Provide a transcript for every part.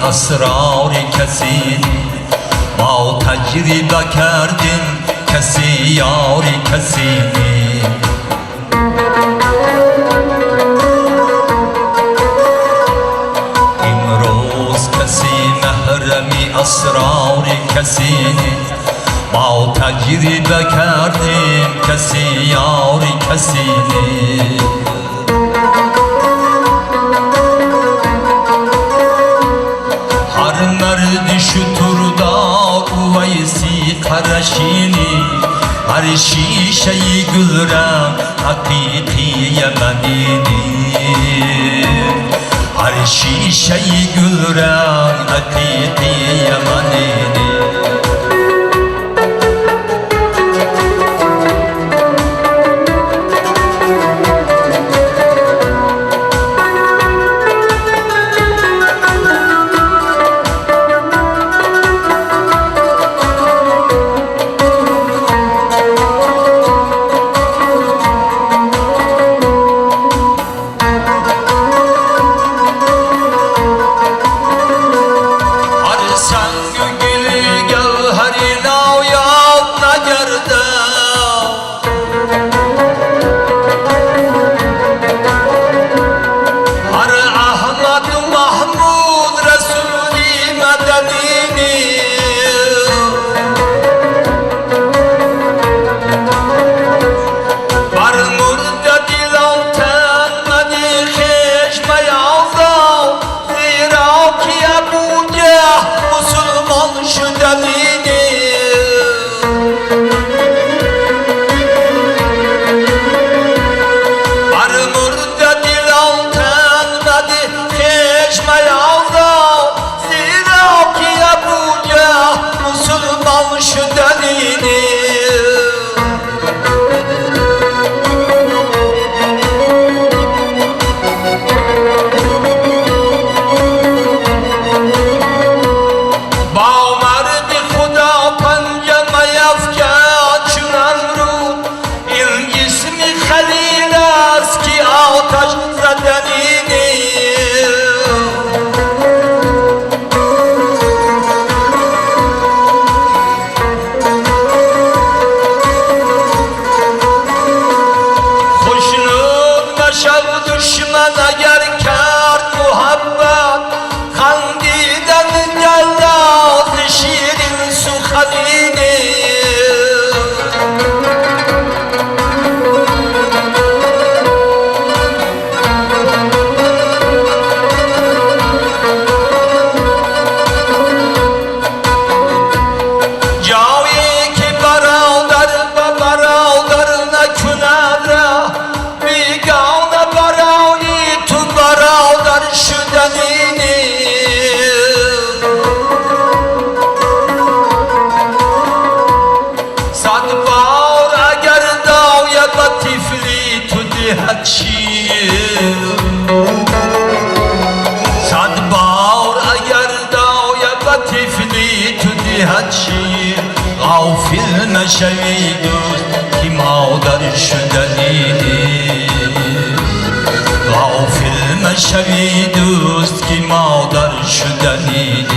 اسرار کسی با تجربه کردیم کسی یار کسی امروز کسی محرمی اسرار کسی با تجربه کردیم کسی یار کسی هر مرد شتردار ویسی قرشینی هر شیشه گلرم حقیقی مدینی هر شیشه گلرم حقیقی مدینی صد بار اگر داید طفلی تو دهد شیر غافل نشوی دوست که مادر شدنی غافل نشوی دوست که مادر شدنی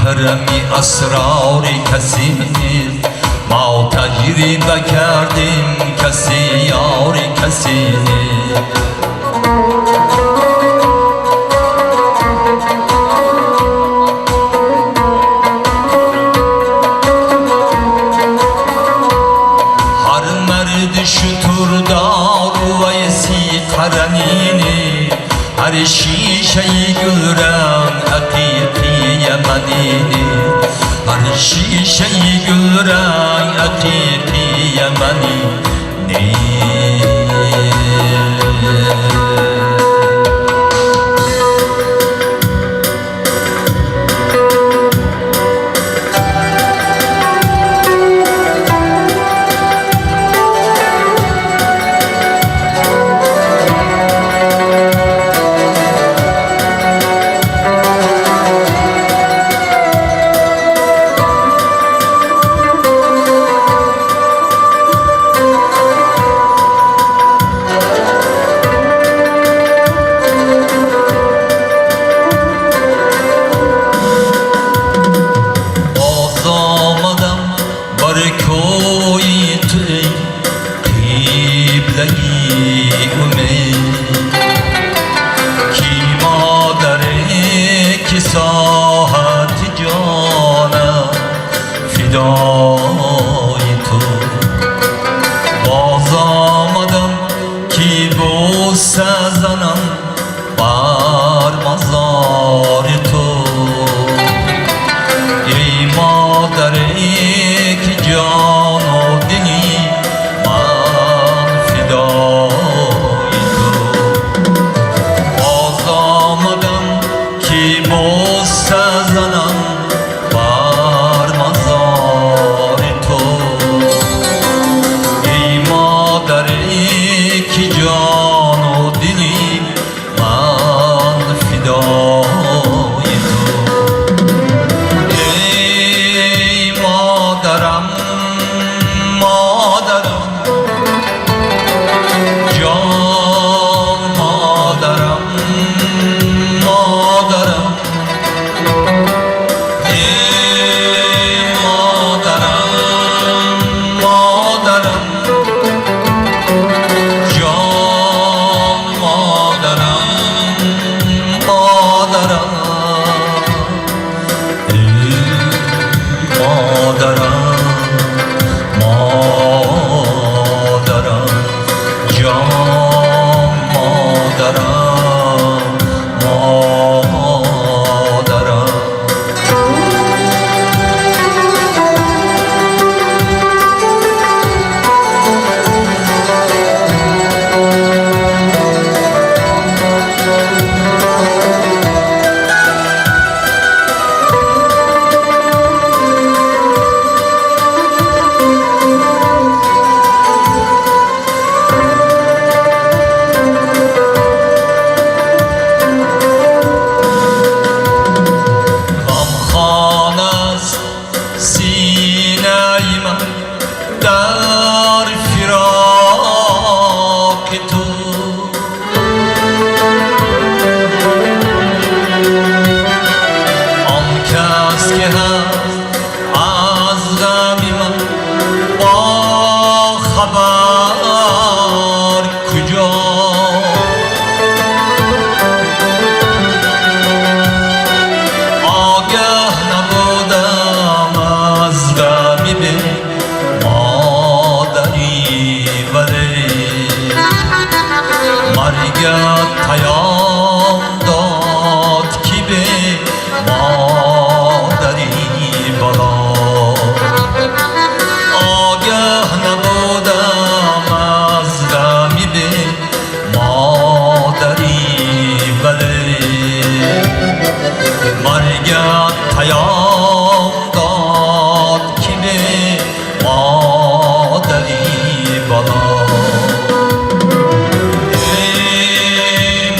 محرمی اسرار کسی نیست ما تجربه کردیم کسی یار کسی نیست هر مرد شتردار ویسی قرنینی هر شیشه گلرنگ حقیقی مدینی هر شیشه گلرنگ حقیقی مدینی سزنم بر مزار تو ای مادری که جان و دلی من فدای تو باز آمدم که باز سزنم بر مزار تو ای مادری که جان و دلی من فدای تو ای مادرم مادرم جان مادرم مادرم ای مادرم مادرم جان مادرم مادرم ای مادرم مادرم جان مادرم مادرم غمخوان است سینه من در فراق تو آن کس که هست از غم من با خبر کجا آگه نبودم از غم به مادری ولی مرگت پیام داد که به مادری بلا آگه نبودم از غم به مادری ولی مرگت پیام داد که به مادری بلا ای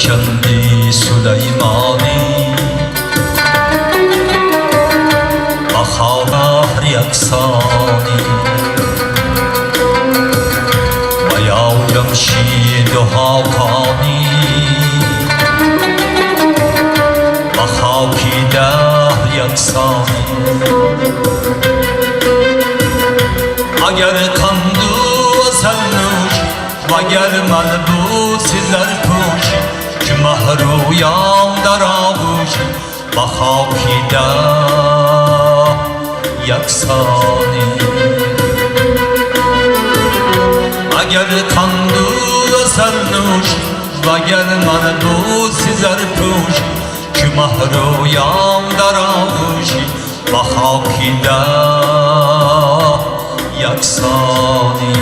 کندی سلیمانی با خبر یکسانی و یا جمشید و حاکانی با خاکی دهر یکسانی اگر کندو سلنوش وگر ملبوسی زرپوشی که مهرویم در آغوشی با خاکی ده یکسانی اگر کندو سلنوش وگر ملبوسی زرپوشی که مهرویم در آغوشی با خاکی ده یکسانی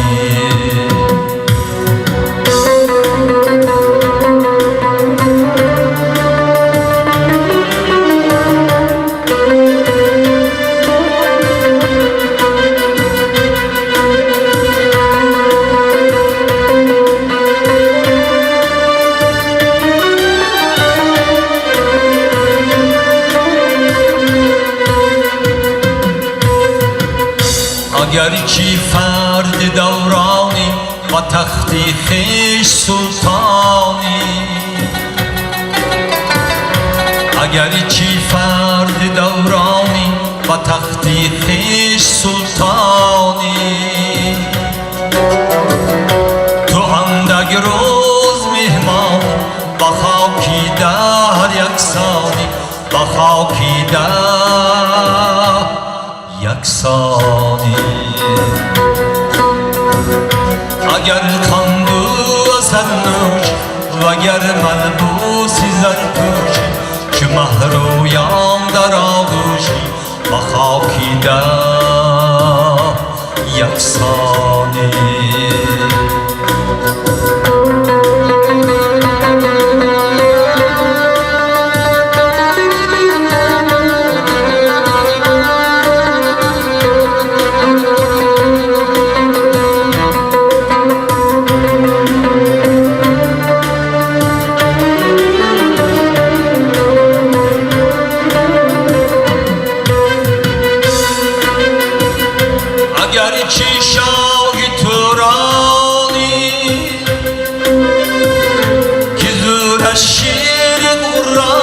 اگرچه فرد دورانی و تختی خویش سلطانی اگرچه فرد دورانی و تختی خویش سلطانی تو اندک روز مهمان با خاکی دهر یکسانی با خاکی دهر یکسانی اگر کندو سرنوش وگر ملبوسی زرپوشی که مهرویم در آغوشی با خاکی ده یکسانی اگرچه شاه تورانی که زورش شیر قرانی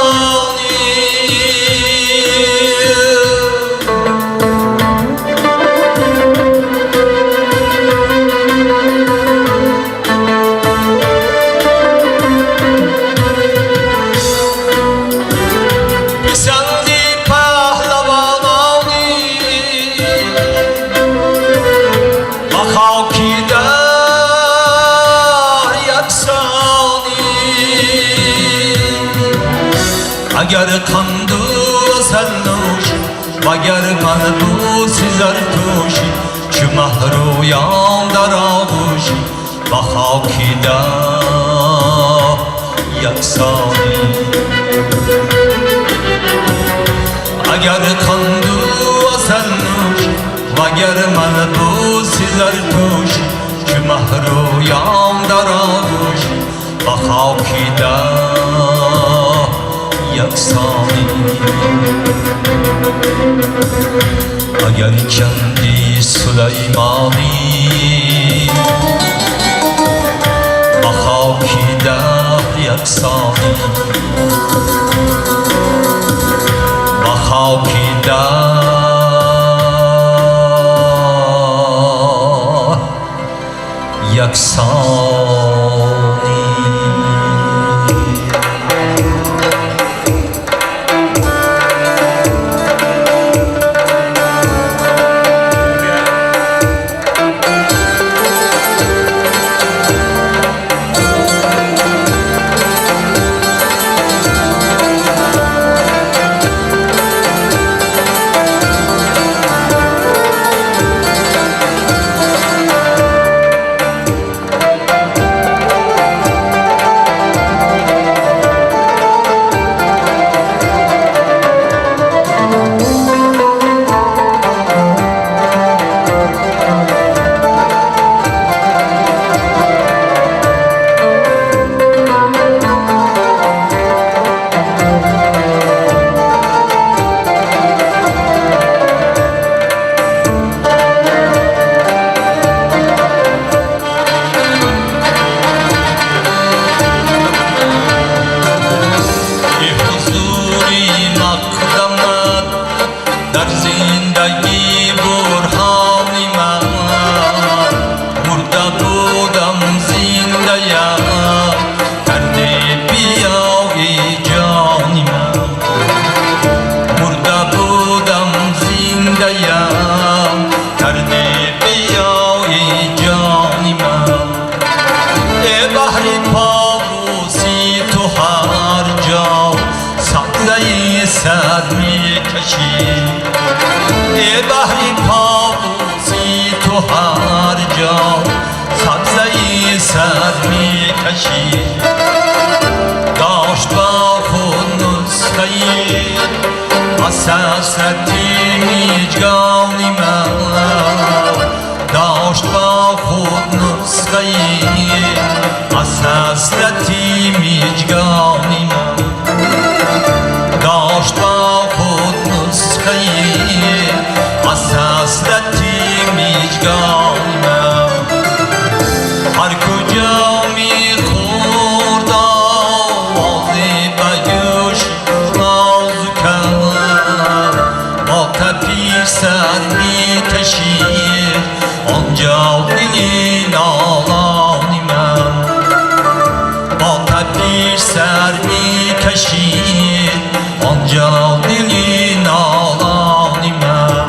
پسندی پهلوانی خاکی در یکسانی اگر کندو سلنوش وگر ملبوسی زرپوشی که مهرویم در آغوشی با خاکی در یکسانی اگر کندو سلنوش وگر ملبوسی زرپوشی که مهرویم در آغوشی با خاکی ده یکسانی اگر کندی سلیمانی با خاکی ده یکسانی با خاکی ده یکسانی کشی ای بحری پابوسی تو هر جا سبزه‌ای سر می کشی داشت با خود نسخه‌ای از حسرتی میجگانی من داشت با خود نسخه‌ای از حسرتی میجگانی من داشت با خود نسخه‌ای از حسرتی میجگانی من هر کجا میخورد آوازی بیوش نازو کرد با تپیر سر میکشید آنجا دلی نالانی من با تپیر سر میکشید آنجا دلی نالانی من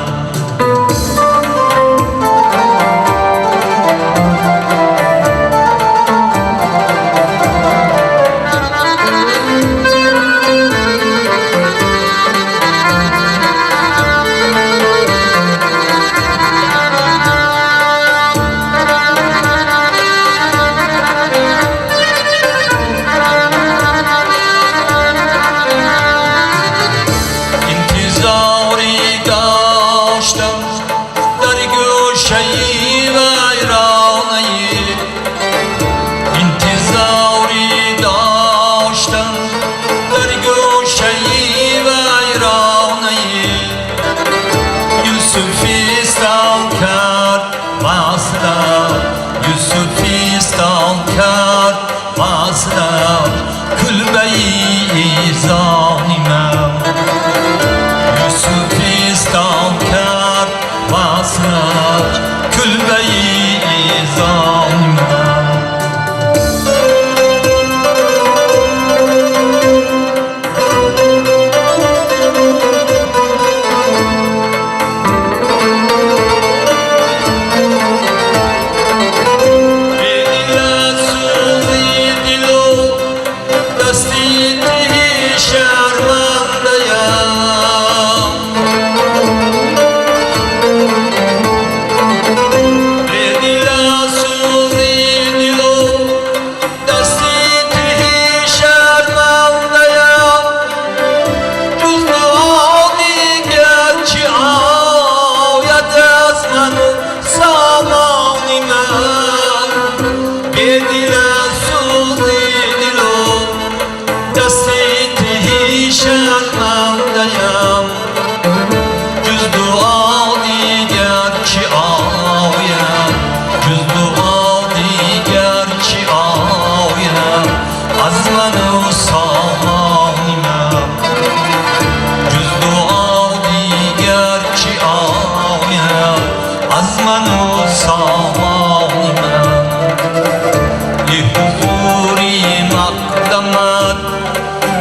یوسفیستان کرد وصلت کلبه‌ای زانی من یوسفیستان کرد وصلت کلبه‌ای زانی من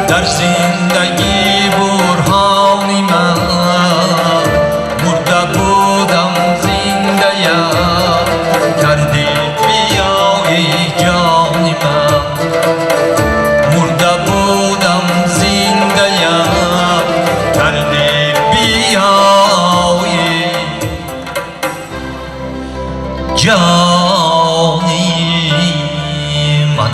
در زندگی برهانی من مرده بودم زنده یاد کردی بیایی جانی من مرده بودم زنده یاد کردی بیایی جانی من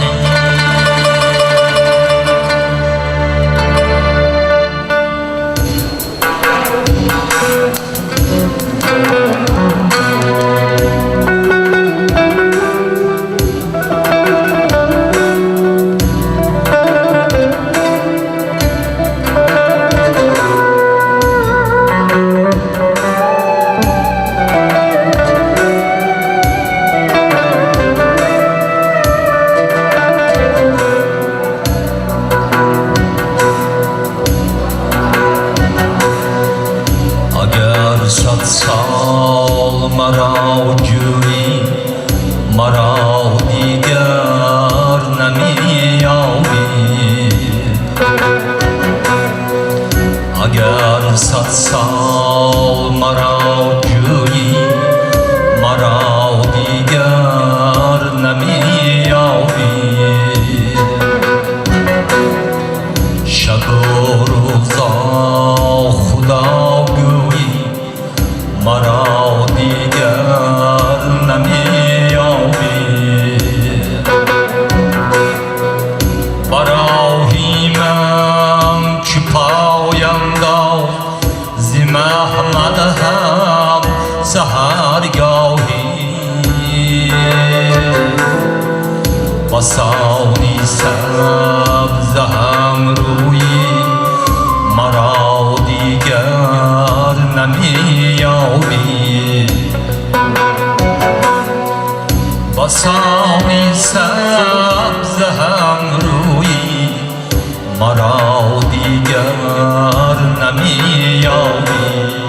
صد سال مرا جویی مرا دیگر نمی‌یابی اگر صد سال مرا جویی مرا دیگر نمی‌یابی شب و روزا خدا بسانی سبز هم روی مرا دیگر نمیابی بسانی سبز هم روی مرا دیگر نمیابی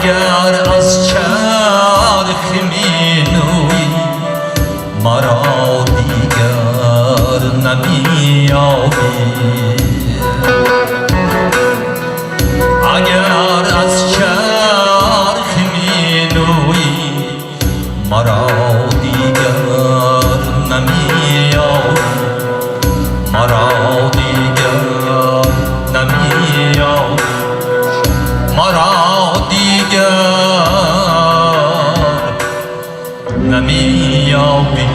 اگر از چرخ مینوی مرا دیگر نمیابی اگر از چرخ مینوی مرا دیگر نمیابی مرا دیگر نمیابی مرا دیگر نمیابی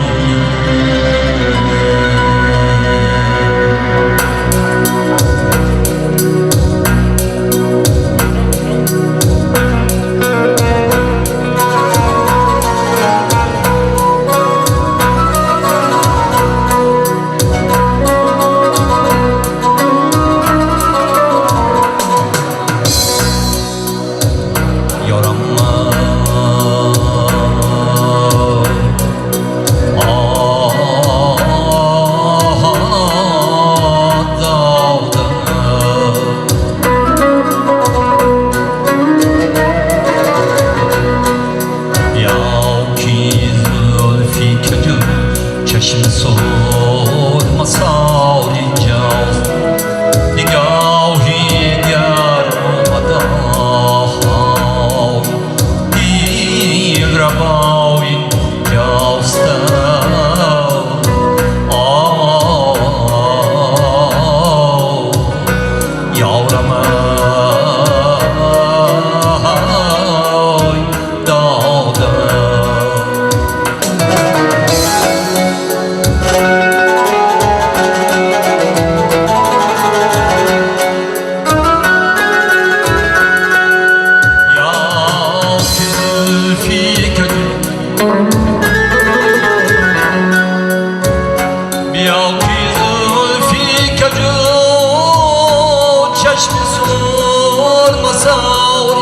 بزار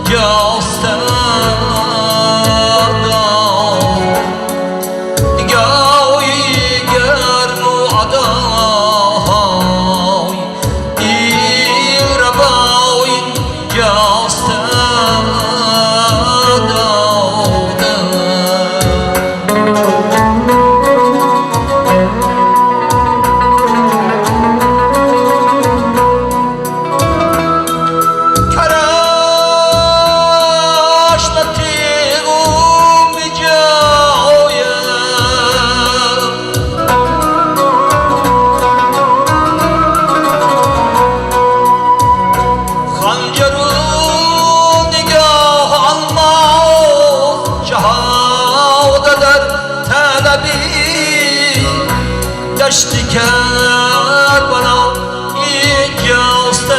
جاسته گاوی گرم و عدای دیر بای جاسته دشتی کربلا اینجاست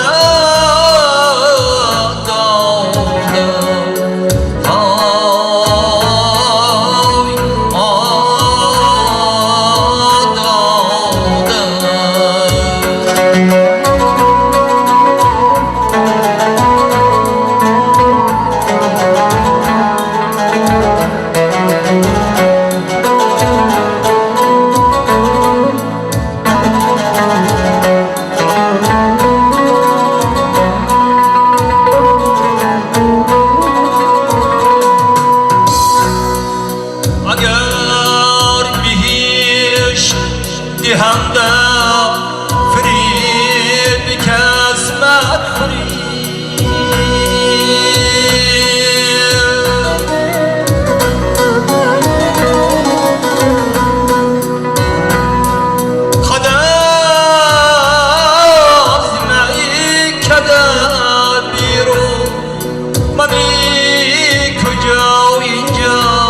دهنده فریب کس مخوری خداز معی کده بیرو منی کجا اینجا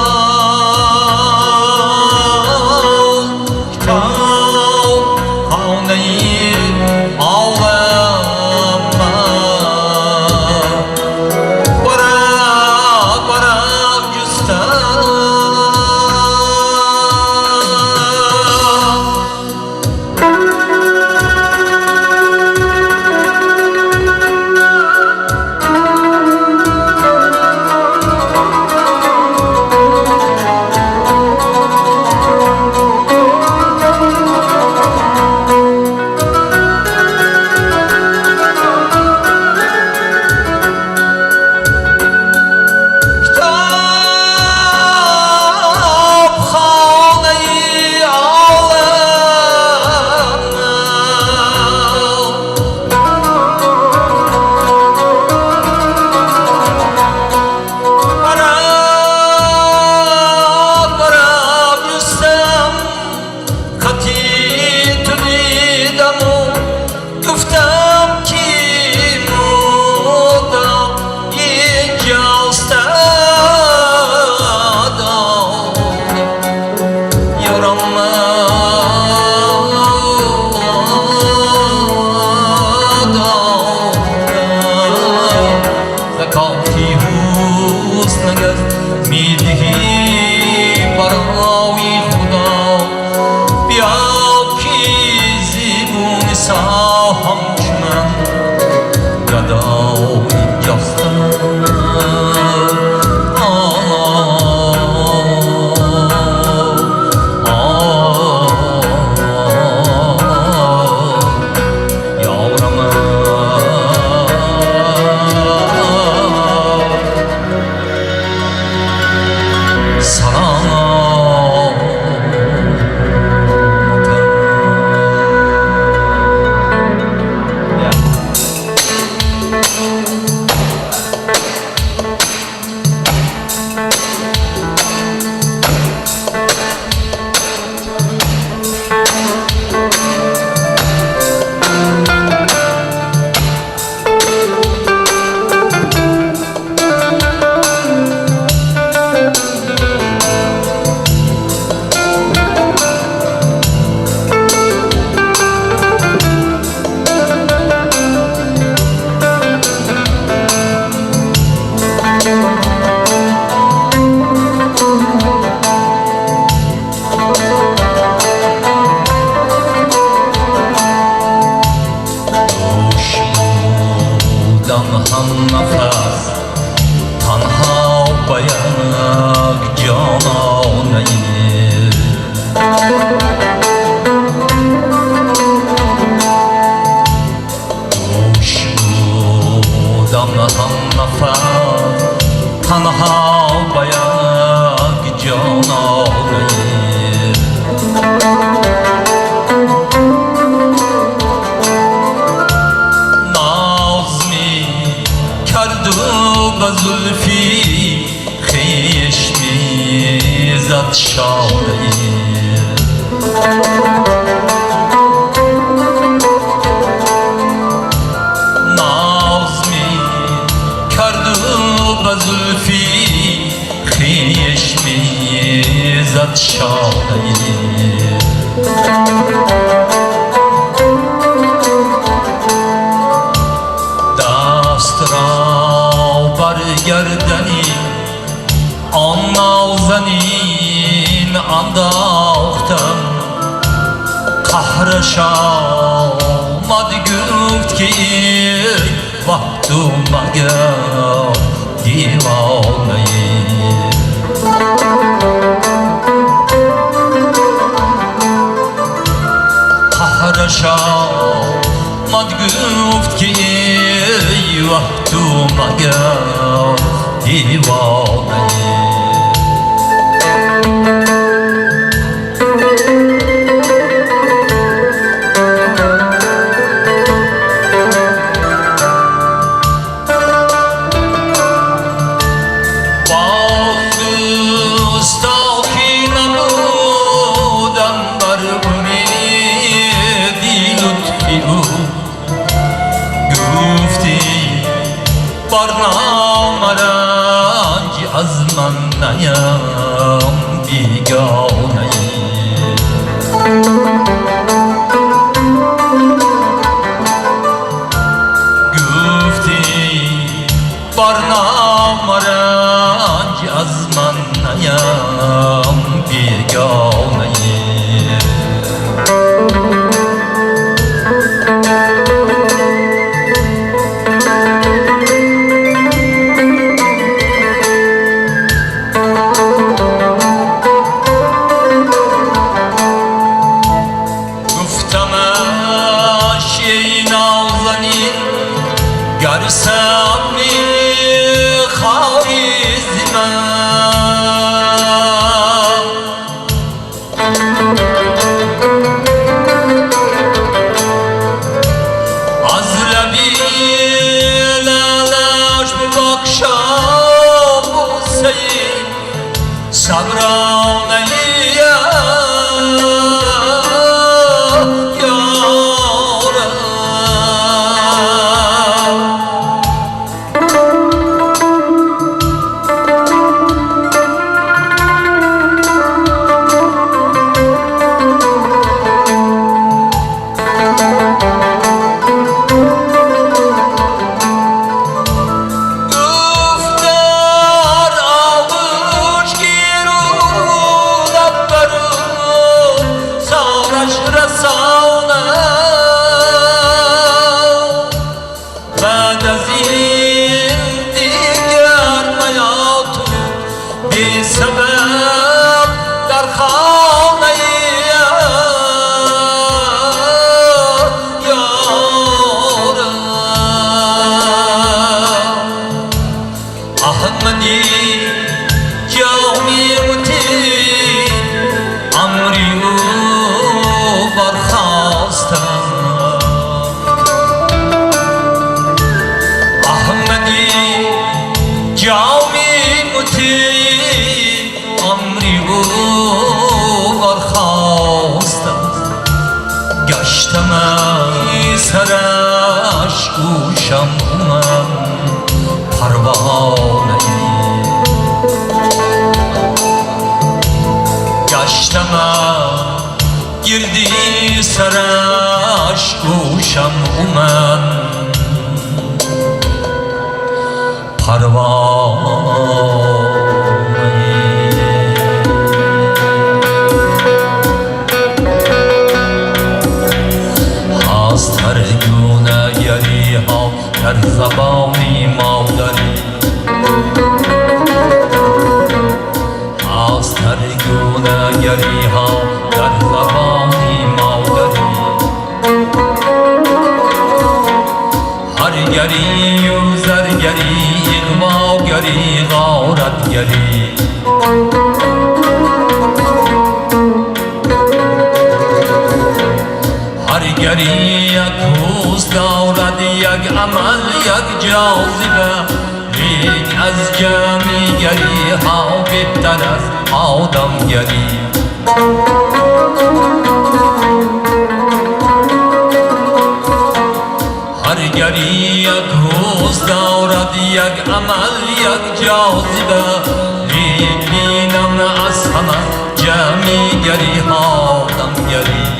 هم نفس تنها با یک جانانه گوش بودم هم نفس تنها با یک جانانه زلفی خیش میزد شانه ناز می کرد و به زلفی خیش میزد شانه دست را برگردنی آن نازنین انداختم قهرش آمد گفت که وقت مگر دیوانه قهرش آمد گفت که وقت مگر دیوانه از من نیم بیگانه گفتی برنامه رنج از من نیم بیگانه گر سمی خواهی ز من از لبی لالش ببخشم بوسه صبرانه سبب در خانه یارم احمدی جامی بودی امری او برخواستم احمدی جامی بودی امری او برخواستم گشتم سرش گوشم من پروانه گشتم گردی سرش گوشم من پروانه از هر گونه یاری ها بهتر زبانی ما داری از ترگونگری ها در زبانی ما داری هرگری و زرگری اغواگری غارتگری هرگری یک حس دارد یک عمل یک جاذبه لیک از جمعیگری ها بهتر از آدمگری هرگری یک حس دارد یک عمل یک جاذبه لیک بینم از همه جمعیگری ها آدمگری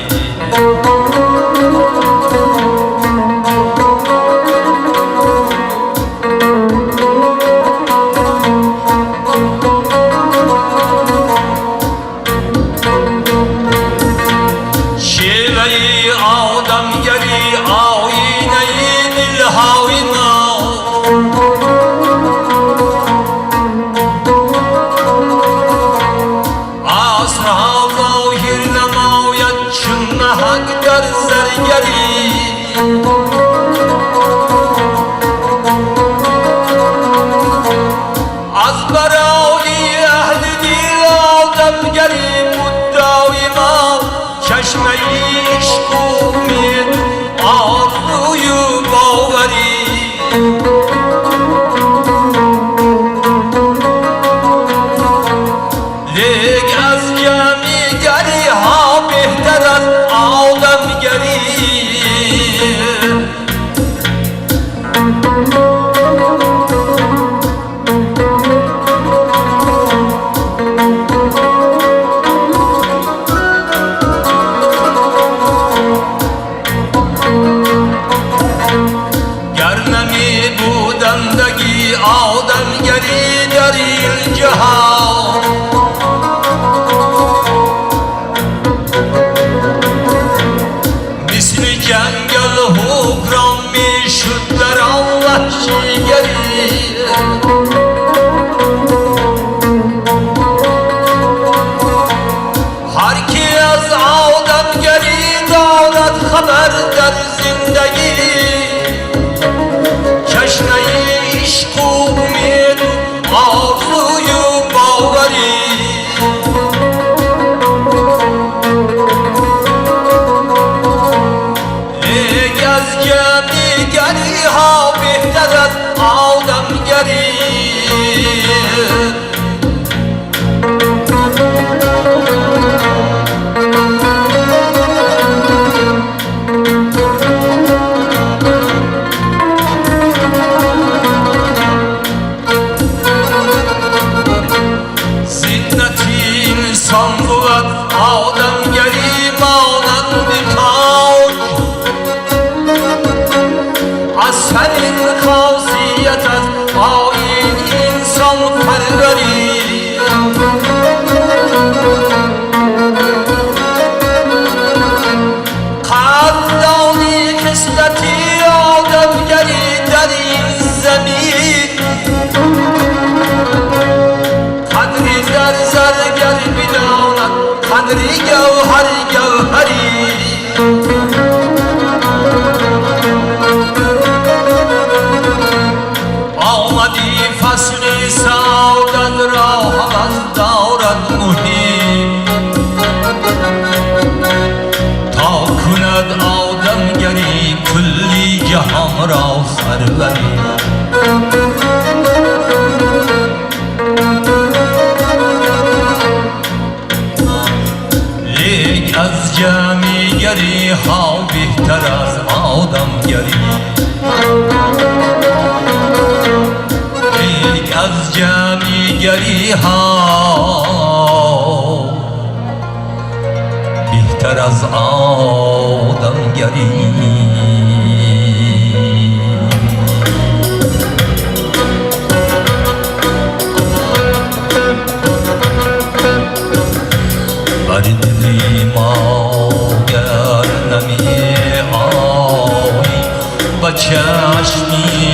لیک از جمعیگری ها بهتر از آدمگری لیک از جمعیگری ها بهتر از آدمگری بر دلی ما گر نمی آیی و چشمی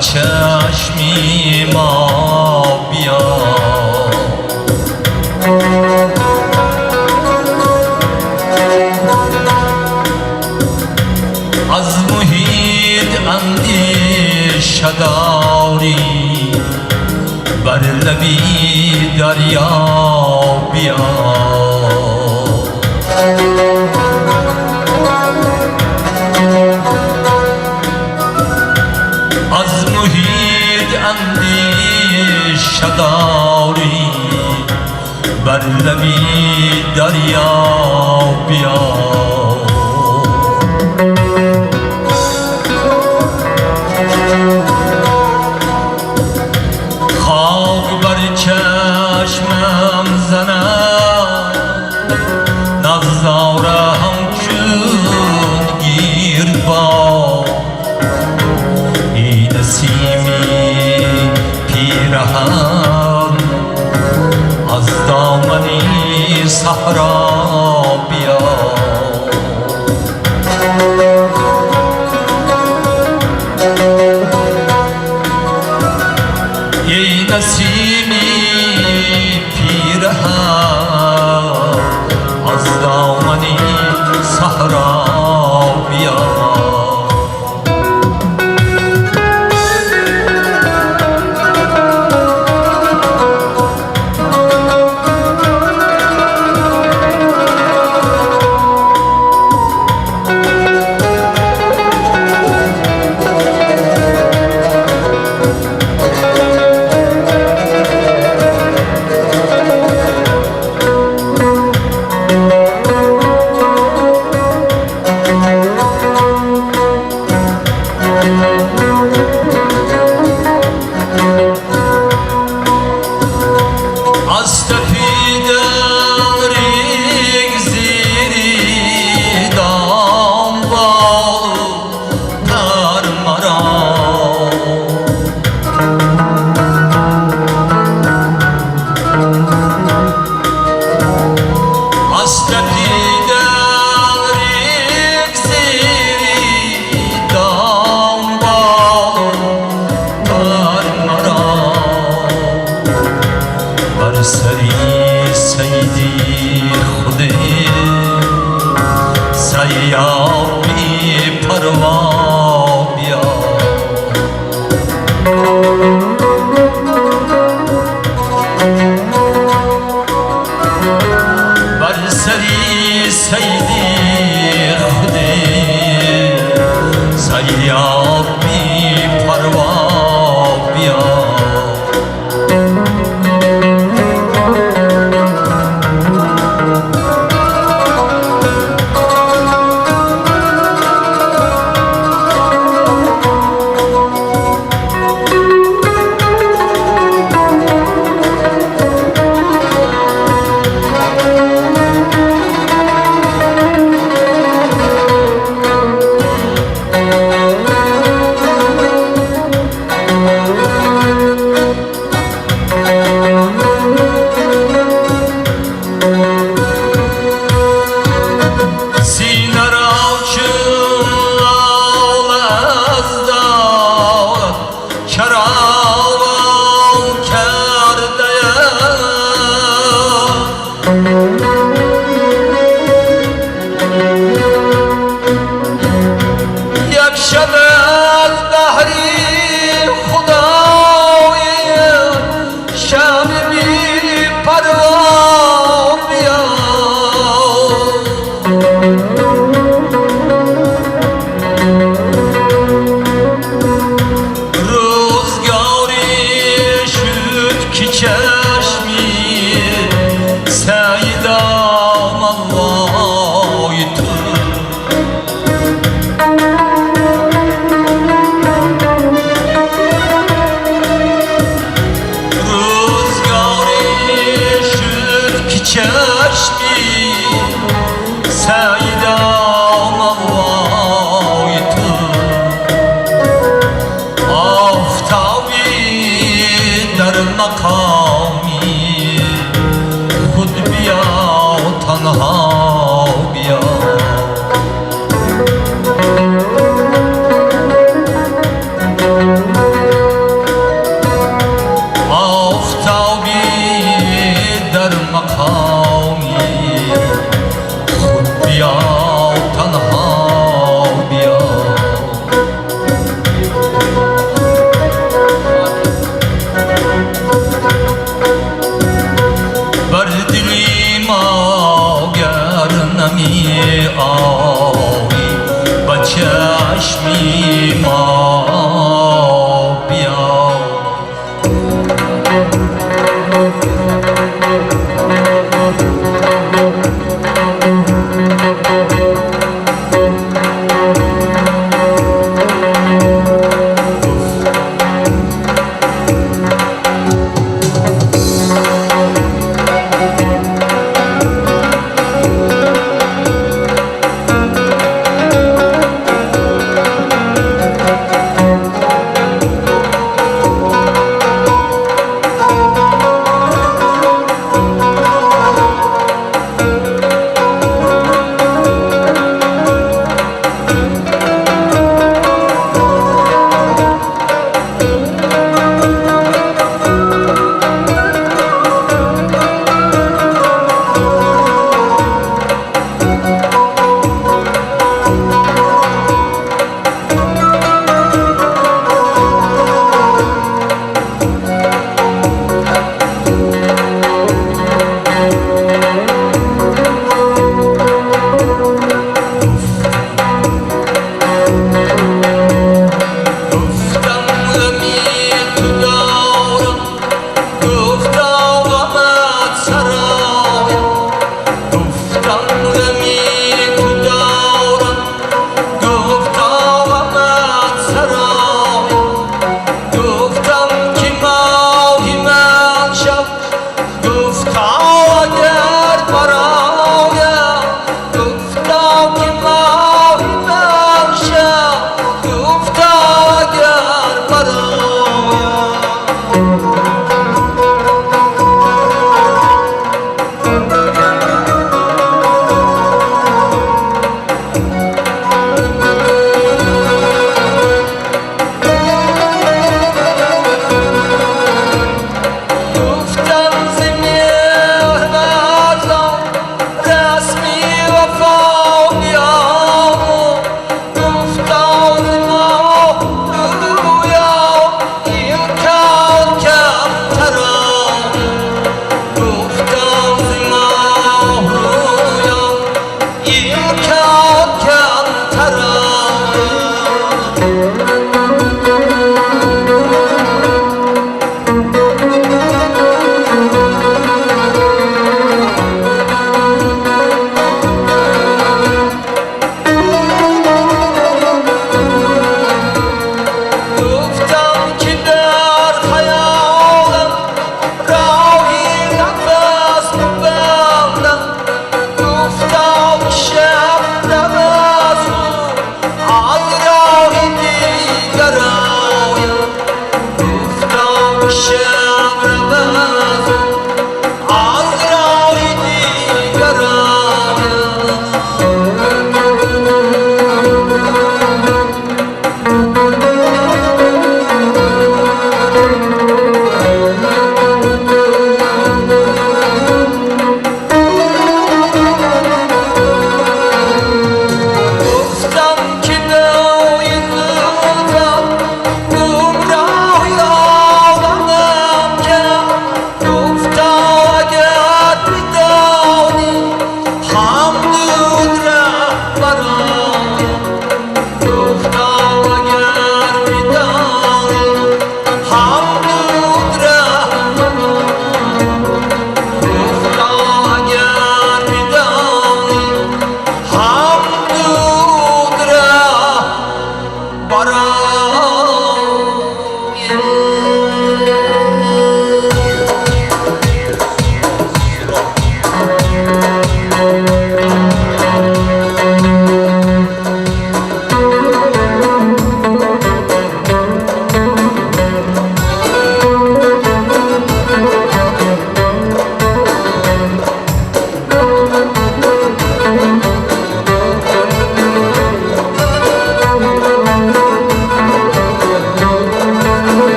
چشمی ما بیا از محیط اندیشه داری بر لبی دریا بیا از محیط اندیشه داری بر لبی دریا بیا خاک بر چشمم زند نظاره همچون گیربان این نسیمی پیرهن از دامنی صحرا بیا ای نسیمی پیرهن از دامنی صحرا بیا سری سیدی خودی سیاب بی پروا بیا بر سری سیدی خودی سیاب بی پروا بیا مقامی خود بیا تنها بیا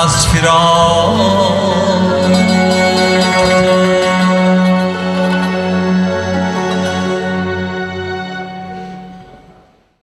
از فراق